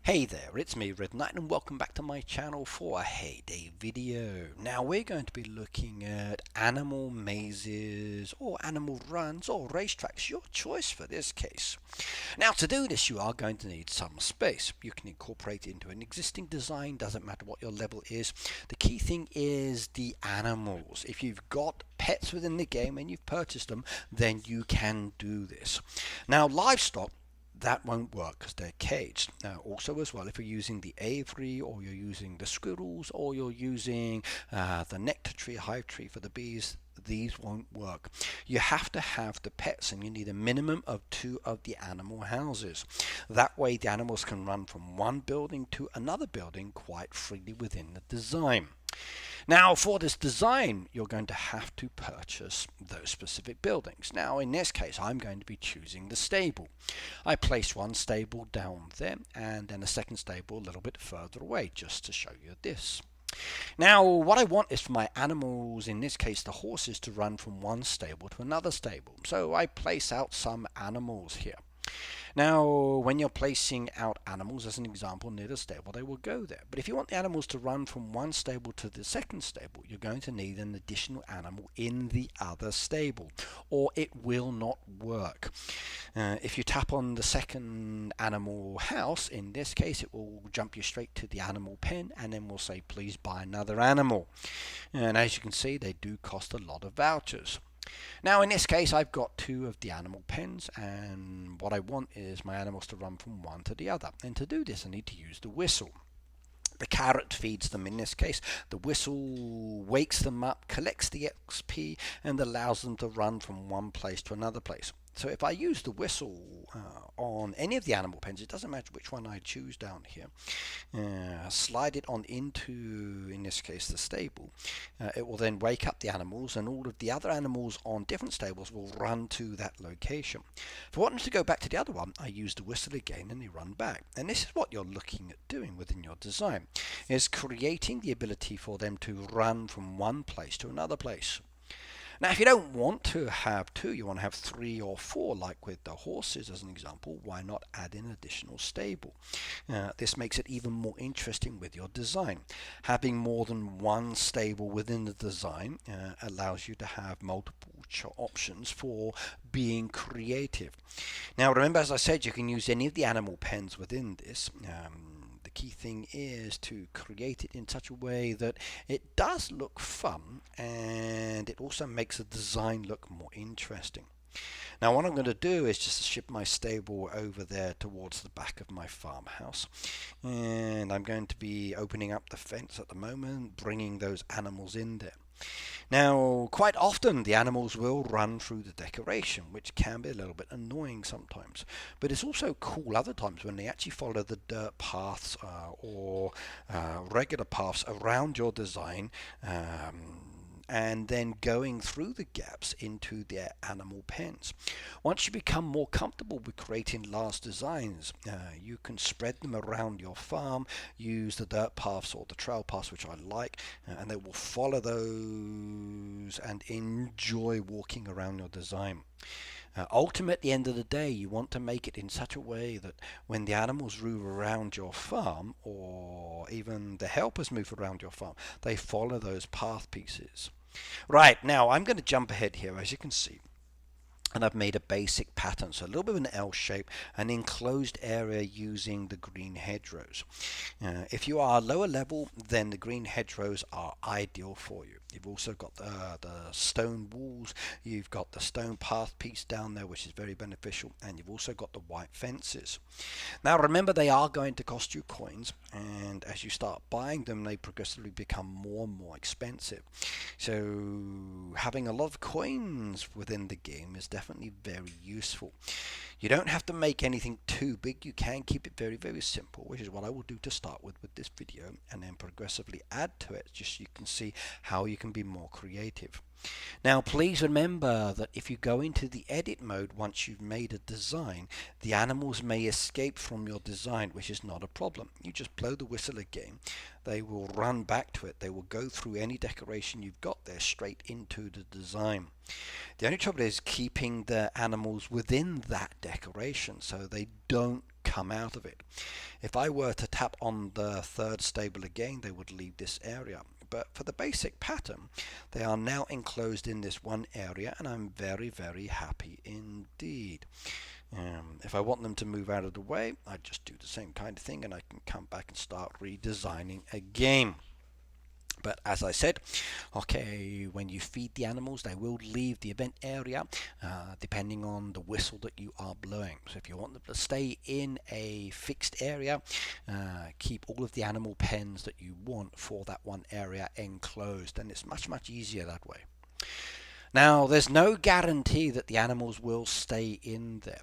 Hey there, it's me R3DKNIGHT and welcome back to my channel for a heyday video. Now we're going to be looking at animal mazes or animal runs or racetracks, your choice for this case. Now to do this you are going to need some space. You can incorporate it into an existing design, doesn't matter what your level is. The key thing is the animals. If you've got pets within the game and you've purchased them, then you can do this. Now livestock, that won't work because they're caged. Now also as well, if you're using the aviary or you're using the squirrels or you're using the nectar tree, hive tree for the bees, these won't work. You have to have the pets and you need a minimum of 2 of the animal houses. That way the animals can run from one building to another building quite freely within the design. Now for this design you're going to have to purchase those specific buildings. Now in this case I'm going to be choosing the stable. I placed one stable down there and then a second stable a little bit further away just to show you this. Now what I want is for my animals, in this case the horses, to run from one stable to another stable. So I place out some animals here. Now, when you're placing out animals, as an example, near the stable, they will go there. But if you want the animals to run from one stable to the second stable, you're going to need an additional animal in the other stable, or it will not work. If you tap on the second animal house, in this case, it will jump you straight to the animal pen, and then we'll say, please buy another animal. And as you can see, they do cost a lot of vouchers. Now in this case I've got 2 of the animal pens and what I want is my animals to run from one to the other, and to do this I need to use the whistle. The carrot feeds them in this case, the whistle wakes them up, collects the XP and allows them to run from one place to another place. So if I use the whistle on any of the animal pens, it doesn't matter which one I choose down here, slide it on into, in this case, the stable, it will then wake up the animals and all of the other animals on different stables will run to that location. If I want them to go back to the other one, I use the whistle again and they run back. And this is what you're looking at doing within your design, is creating the ability for them to run from one place to another place. Now if you don't want to have 2, you want to have 3 or 4 like with the horses as an example, why not add in an additional stable? This makes it even more interesting with your design. Having more than one stable within the design allows you to have multiple options for being creative. Now remember, as I said, you can use any of the animal pens within this. The key thing is to create it in such a way that it does look fun and it also makes the design look more interesting. Now what I'm going to do is just ship my stable over there towards the back of my farmhouse, and I'm going to be opening up the fence at the moment, bringing those animals in there. Now, quite often the animals will run through the decoration, which can be a little bit annoying sometimes. But it's also cool other times when they actually follow the dirt paths or regular paths around your design, and then going through the gaps into their animal pens. Once you become more comfortable with creating large designs, you can spread them around your farm, use the dirt paths or the trail paths, which I like, and they will follow those and enjoy walking around your design. Ultimately, at the end of the day, you want to make it in such a way that when the animals move around your farm, or even the helpers move around your farm, they follow those path pieces. Right, now I'm going to jump ahead here, as you can see. And I've made a basic pattern, so a little bit of an L shape, an enclosed area using the green hedgerows. If you are lower level, then the green hedgerows are ideal for you. You've also got the stone walls, you've got the stone path piece down there, which is very beneficial, and you've also got the white fences. Now remember, they are going to cost you coins, and as you start buying them, they progressively become more and more expensive. So having a lot of coins within the game is definitely very useful. You don't have to make anything too big, you can keep it very, very simple, which is what I will do to start with this video, and then progressively add to it, just so you can see how you can be more creative. Now please remember that if you go into the edit mode once you've made a design, the animals may escape from your design, which is not a problem. You just blow the whistle again, they will run back to it, they will go through any decoration you've got there straight into the design. The only trouble is keeping the animals within that decoration so they don't come out of it. If I were to tap on the third stable again, they would leave this area. But for the basic pattern, they are now enclosed in this one area, and I'm very, very happy indeed. If I want them to move out of the way, I just do the same kind of thing, and I can come back and start redesigning again. But as I said, okay, when you feed the animals, they will leave the event area depending on the whistle that you are blowing. So if you want them to stay in a fixed area, keep all of the animal pens that you want for that one area enclosed, and it's much, much easier that way. Now, there's no guarantee that the animals will stay in there.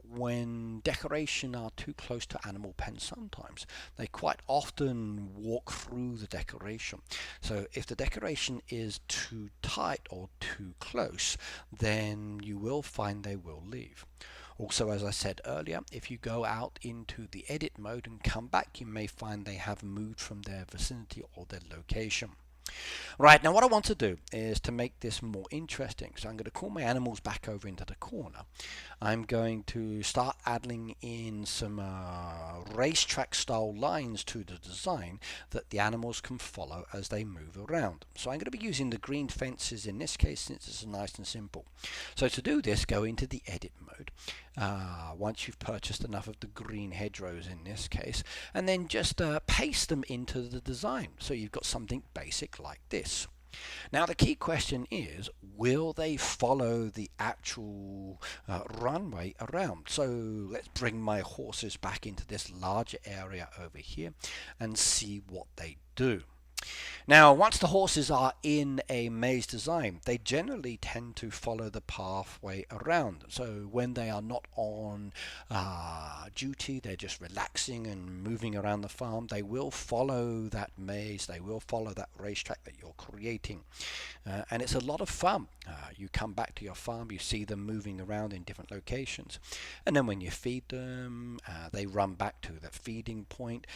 When decoration are too close to animal pens, sometimes they quite often walk through the decoration. So if the decoration is too tight or too close, then you will find they will leave. Also, as I said earlier, if you go out into the edit mode and come back, you may find they have moved from their vicinity or their location. Right, now what I want to do is to make this more interesting. So I'm going to call my animals back over into the corner. I'm going to start adding in some racetrack style lines to the design that the animals can follow as they move around. So I'm going to be using the green fences in this case, since it's nice and simple. So to do this, go into the edit mode. Once you've purchased enough of the green hedgerows in this case, and then just paste them into the design. So you've got something basic like this. Now the key question is, will they follow the actual runway around? So let's bring my horses back into this larger area over here and see what they do. Now, once the horses are in a maze design, they generally tend to follow the pathway around. So when they are not on duty, they're just relaxing and moving around the farm, they will follow that maze, they will follow that racetrack that you're creating. And it's a lot of fun. You come back to your farm, you see them moving around in different locations. And then when you feed them, they run back to the feeding point,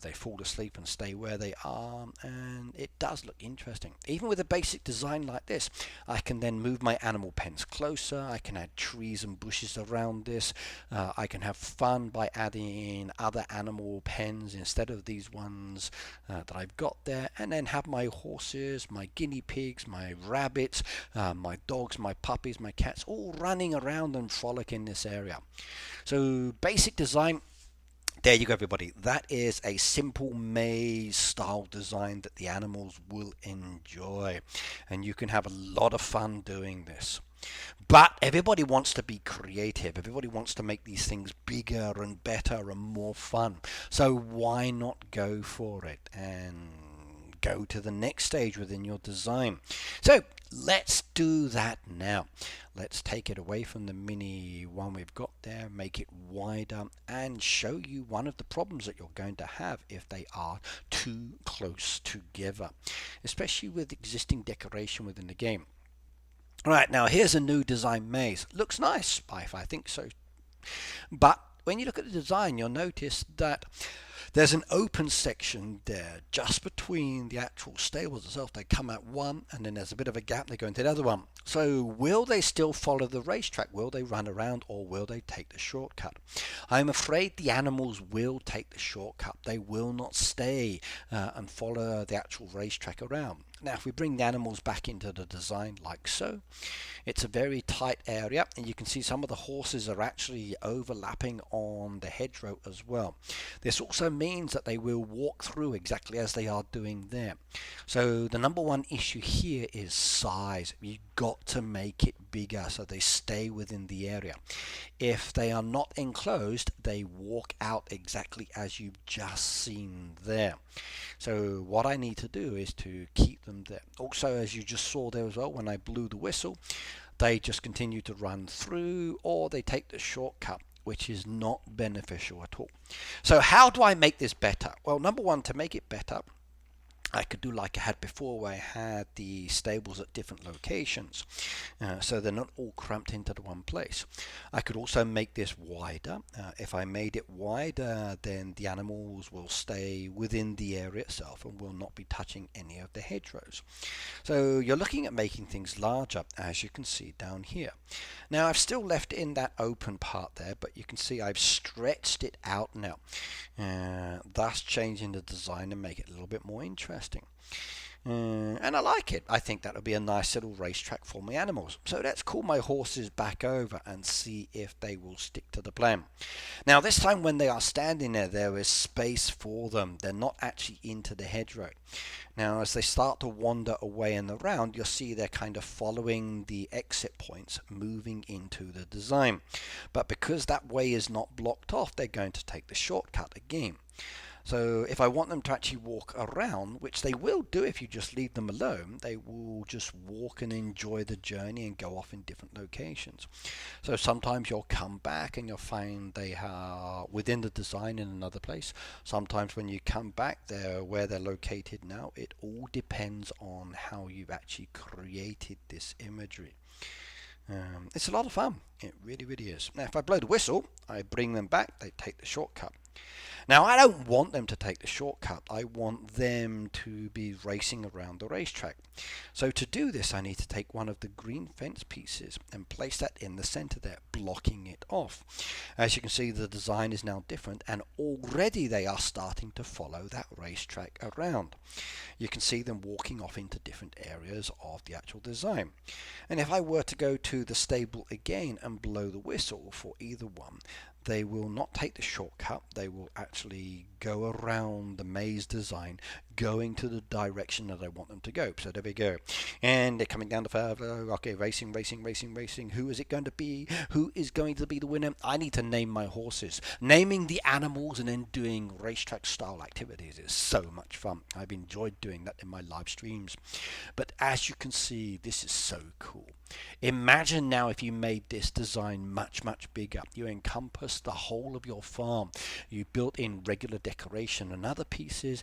they fall asleep and stay where they are. And it does look interesting. Even with a basic design like this, I can then move my animal pens closer, I can add trees and bushes around this, I can have fun by adding other animal pens instead of these ones that I've got there, and then have my horses, my guinea pigs, my rabbits, my dogs, my puppies, my cats all running around and frolic in this area. So basic design. There you go, everybody. That is a simple maze style design that the animals will enjoy, and you can have a lot of fun doing this. But everybody wants to be creative. Everybody wants to make these things bigger and better and more fun. So why not go for it and go to the next stage within your design? So let's do that now. Let's take it away from the mini one we've got there, make it wider, and show you one of the problems that you're going to have if they are too close together, especially with existing decoration within the game. Right, now here's a new design maze. Looks nice, I think so. But when you look at the design, you'll notice that there's an open section there just between the actual stables itself. They come out one, and then there's a bit of a gap, they go into the other one. So will they still follow the racetrack? Will they run around, or will they take the shortcut? I'm afraid the animals will take the shortcut. They will not stay and follow the actual racetrack around. Now if we bring the animals back into the design like so, it's a very tight area, and you can see some of the horses are actually overlapping on the hedgerow as well. This also means that they will walk through exactly as they are doing there. So the number one issue here is size. You've got to make it bigger so they stay within the area. If they are not enclosed, they walk out exactly as you've just seen there. So what I need to do is to keep them there. Also, as you just saw there as well, when I blew the whistle, they just continue to run through, or they take the shortcut, which is not beneficial at all. So how do I make this better? Well, number one, to make it better, I could do like I had before, where I had the stables at different locations, so they're not all cramped into the one place. I could also make this wider. If I made it wider, then the animals will stay within the area itself and will not be touching any of the hedgerows. So you're looking at making things larger, as you can see down here. Now I've still left in that open part there, but you can see I've stretched it out now, thus changing the design and make it a little bit more interesting. And I like it. I think that'll be a nice little racetrack for my animals. So let's call my horses back over and see if they will stick to the plan. Now this time when they are standing there, there is space for them. They're not actually into the hedgerow. Now as they start to wander away and around, you'll see they're kind of following the exit points, moving into the design. But because that way is not blocked off, they're going to take the shortcut again. So if I want them to actually walk around, which they will do if you just leave them alone, they will just walk and enjoy the journey and go off in different locations. So sometimes you'll come back and you'll find they are within the design in another place. Sometimes when you come back, they're where they're located now. It all depends on how you've actually created this imagery. It's a lot of fun. It really, really is. Now if I blow the whistle, I bring them back, they take the shortcut. Now I don't want them to take the shortcut. I want them to be racing around the racetrack. So to do this, I need to take one of the green fence pieces and place that in the center there, blocking it off. As you can see, the design is now different, and already they are starting to follow that racetrack around. You can see them walking off into different areas of the actual design. And if I were to go to the stable again and blow the whistle for either one, they will not take the shortcut. They will actually go around the maze design, going to the direction that I want them to go. So there we go. And they're coming down the further. Okay, racing, racing, racing, racing. Who is it going to be? Who is going to be the winner? I need to name my horses. Naming the animals and then doing racetrack style activities is so much fun. I've enjoyed doing that in my live streams. But as you can see, this is so cool. Imagine now if you made this design much, much bigger. You encompassed the whole of your farm. You built in regular decoration and other pieces.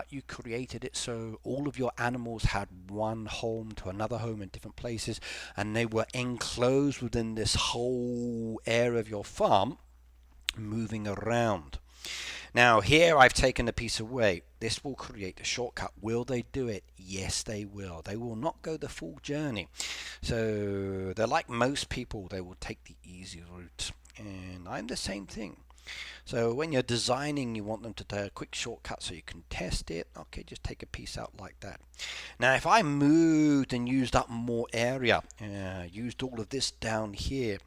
You created it so all of your animals had one home to another home in different places, and they were enclosed within this whole area of your farm, moving around. Now here I've taken a piece away. This will create a shortcut. Will they do it? Yes, they will. They will not go the full journey. So they're like most people. They will take the easy route. And I'm the same thing. So when you're designing, you want them to take a quick shortcut so you can test it. Okay, just take a piece out like that. Now if I moved and used up more area, used all of this down here,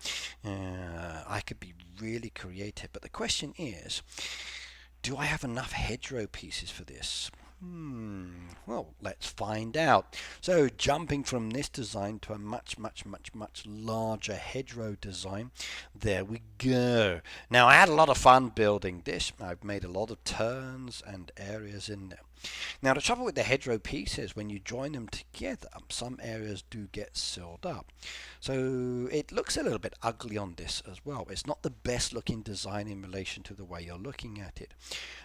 I could be really creative. But the question is, do I have enough hedgerow pieces for this? Well, let's find out. So jumping from this design to a much larger hedgerow design, there we go. Now I had a lot of fun building this. I've made a lot of turns and areas in there. Now the trouble with the hedgerow pieces, when you join them together, some areas do get sealed up. So it looks a little bit ugly on this as well. It's not the best looking design in relation to the way you're looking at it.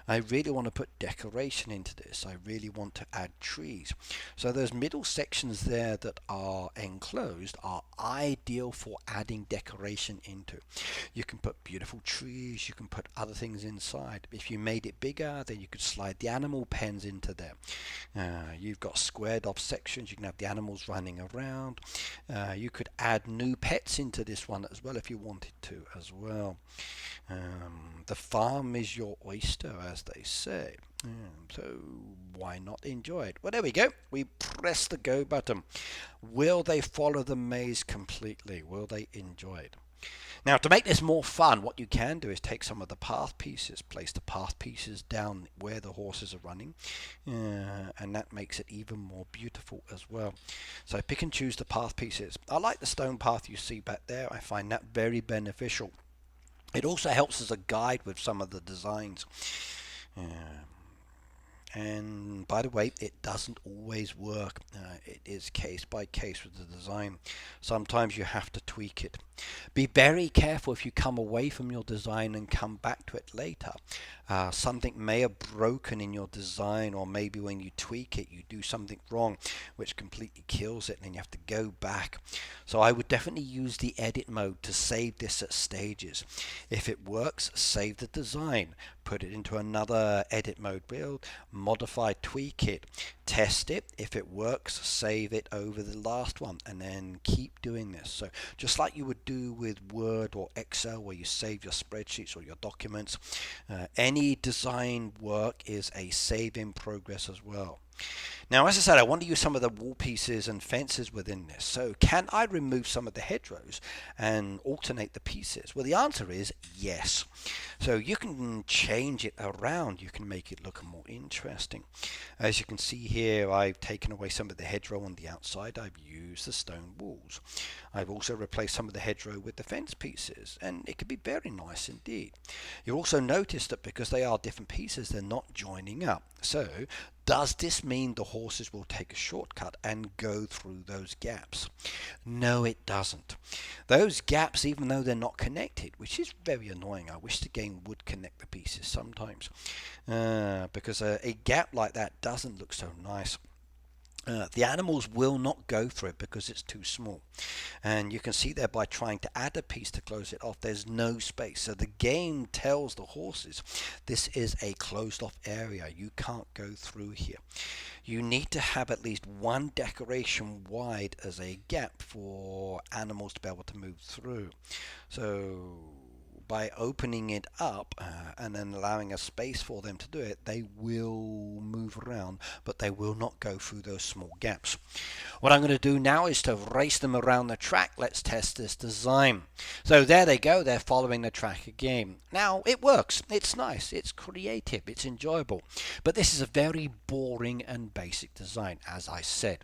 I really want to put decoration into this. I really want to add trees. So those middle sections there that are enclosed are ideal for adding decoration into. You can put beautiful trees, you can put other things inside. If you made it bigger, then you could slide the animal pens into there. You've got squared off sections, you can have the animals running around. You could add new pets into this one as well if you wanted to as well. The farm is your oyster, as they say. So why not enjoy it? Well, there we go. We press the go button. Will they follow the maze completely? Will they enjoy it? Now, to make this more fun, what you can do is take some of the path pieces, place the path pieces down where the horses are running, and that makes it even more beautiful as well. So pick and choose the path pieces. I like the stone path you see back there. I find that very beneficial. It also helps as a guide with some of the designs. And by the way, it doesn't always work. It is case by case with the design. Sometimes you have to tweak it. Be very careful if you come away from your design and come back to it later. Something may have broken in your design, or maybe when you tweak it you do something wrong which completely kills it and then you have to go back. So I would definitely use the edit mode to save this at stages. If it works, save the design, put it into another edit mode build, modify, tweak it, test it. If it works, save it over the last one, and then keep doing this. So just like you would do with Word or Excel, where you save your spreadsheets or your documents, any design work is a save in progress as well. Now, as I said, I want to use some of the wall pieces and fences within this. So can I remove some of the hedgerows and alternate the pieces? Well, the answer is yes. So you can change it around. You can make it look more interesting. As you can see here, I've taken away some of the hedgerow on the outside. I've used the stone walls. I've also replaced some of the hedgerow with the fence pieces, and it could be very nice indeed. You'll also notice that because they are different pieces, they're not joining up. So does this mean the horses will take a shortcut and go through those gaps? No, it doesn't. Those gaps, even though they're not connected, which is very annoying, I wish the game would connect the pieces sometimes, because a gap like that doesn't look so nice. The animals will not go through it because it's too small, and you can see there by trying to add a piece to close it off, there's no space. So the game tells the horses this is a closed off area, you can't go through here. You need to have at least one decoration wide as a gap for animals to be able to move through. So by opening it up and then allowing a space for them to do it, they will move around, but they will not go through those small gaps. What I'm going to do now is to race them around the track. Let's test this design. So there they go, they're following the track again. Now it works, it's nice, it's creative, it's enjoyable, but this is a very boring and basic design. As I said,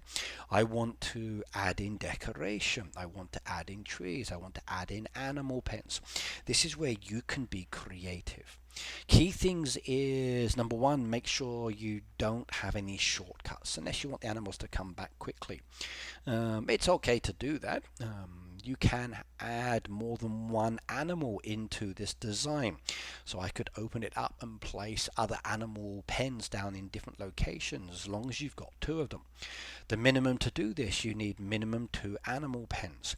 I want to add in decoration, I want to add in trees, I want to add in animal pens. This is where you can be creative. Key things is, number one, make sure you don't have any shortcuts unless you want the animals to come back quickly. It's okay to do that. You can add more than one animal into this design. So I could open it up and place other animal pens down in different locations as long as you've got two of them. The minimum to do this, you need minimum 2 animal pens,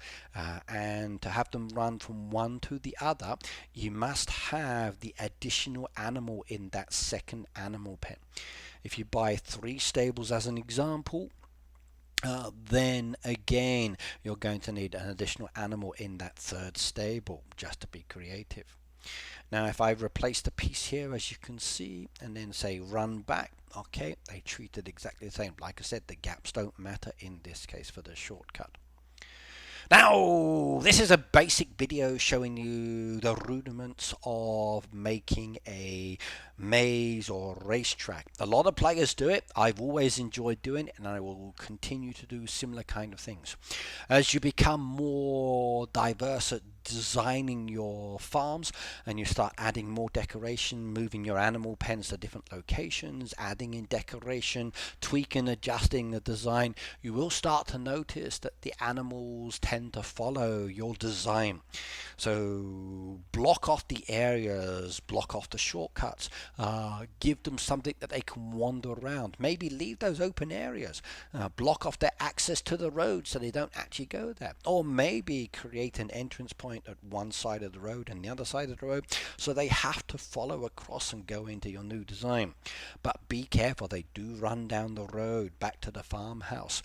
and to have them run from one to the other, you must have the additional animal in that second animal pen. If you buy 3 stables as an example, then again you're going to need an additional animal in that third stable just to be creative. Now if I replace the piece here, as you can see, and then say run back, okay, they treat it exactly the same. Like I said, the gaps don't matter in this case for the shortcut. Now, this is a basic video showing you the rudiments of making a maze or racetrack. A lot of players do it. I've always enjoyed doing it, and I will continue to do similar kind of things. As you become more diverse at designing your farms and you start adding more decoration, moving your animal pens to different locations, adding in decoration, tweaking, adjusting the design, you will start to notice that the animals tend to follow your design. So block off the areas, block off the shortcuts, give them something that they can wander around. Maybe leave those open areas, block off their access to the road so they don't actually go there, or maybe create an entrance point at one side of the road and the other side of the road so they have to follow across and go into your new design. But be careful, they do run down the road back to the farmhouse.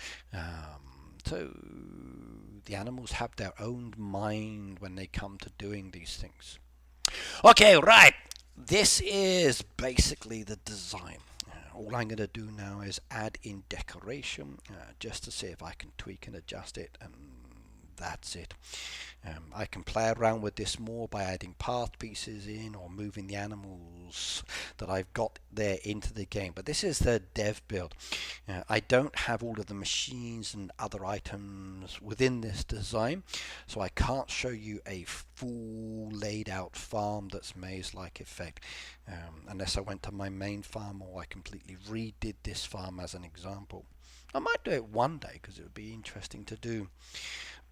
So the animals have their own mind when they come to doing these things. Okay, right, this is basically the design. All I'm going to do now is add in decoration just to see if I can tweak and adjust it, and that's it. I can play around with this more by adding path pieces in or moving the animals that I've got there into the game, but this is the dev build. I don't have all of the machines and other items within this design, so I can't show you a full laid out farm that's maze-like effect unless I went to my main farm or I completely redid this farm as an example. I might do it one day because it would be interesting to do.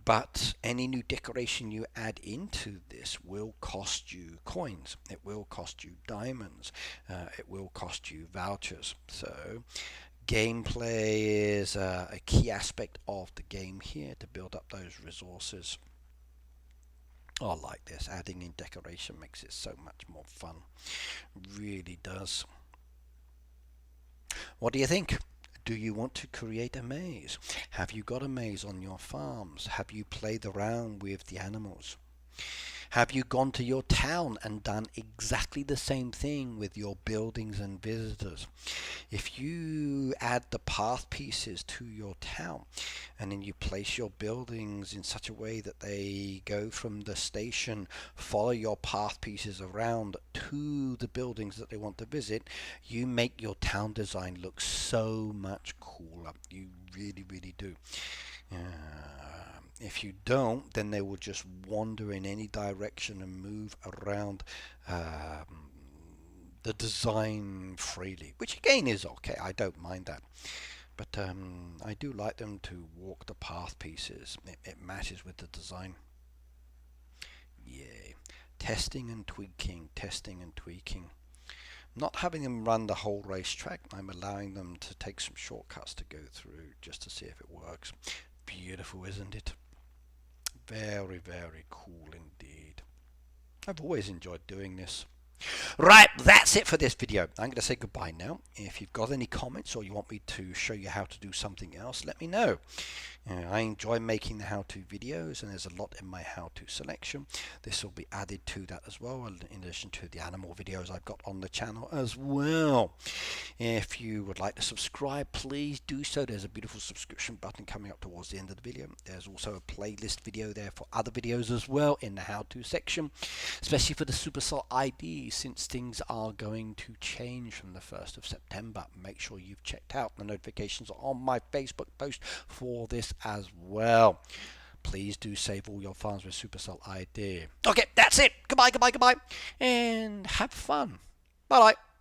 But any new decoration you add into this will cost you coins. It will cost you diamonds. It will cost you vouchers. So gameplay is a key aspect of the game here to build up those resources. I like this. Adding in decoration makes it so much more fun. Really does. What do you think? Do you want to create a maze? Have you got a maze on your farms? Have you played around with the animals? Have you gone to your town and done exactly the same thing with your buildings and visitors? If you add the path pieces to your town and then you place your buildings in such a way that they go from the station, follow your path pieces around to the buildings that they want to visit, you make your town design look so much cooler. You really, really do. If you don't, then they will just wander in any direction and move around the design freely, which again is okay. I don't mind that. But I do like them to walk the path pieces. It matches with the design. Yay. Testing and tweaking, testing and tweaking. Not having them run the whole racetrack, I'm allowing them to take some shortcuts to go through just to see if it works. Beautiful, isn't it? Very, very cool indeed. I've always enjoyed doing this. Right, that's it for this video. I'm going to say goodbye now. If you've got any comments or you want me to show you how to do something else, let me know. I enjoy making the how-to videos, and there's a lot in my how-to selection. This will be added to that as well, in addition to the animal videos I've got on the channel as well. If you would like to subscribe, please do so. There's a beautiful subscription button coming up towards the end of the video. There's also a playlist video there for other videos as well in the how-to section, especially for the Supercell ID, since things are going to change from the 1st of September. Make sure you've checked out the notifications on my Facebook post for this as well. Please do save all your files with Supercell ID. Okay, that's it. Goodbye, goodbye, goodbye, and have fun. Bye-bye.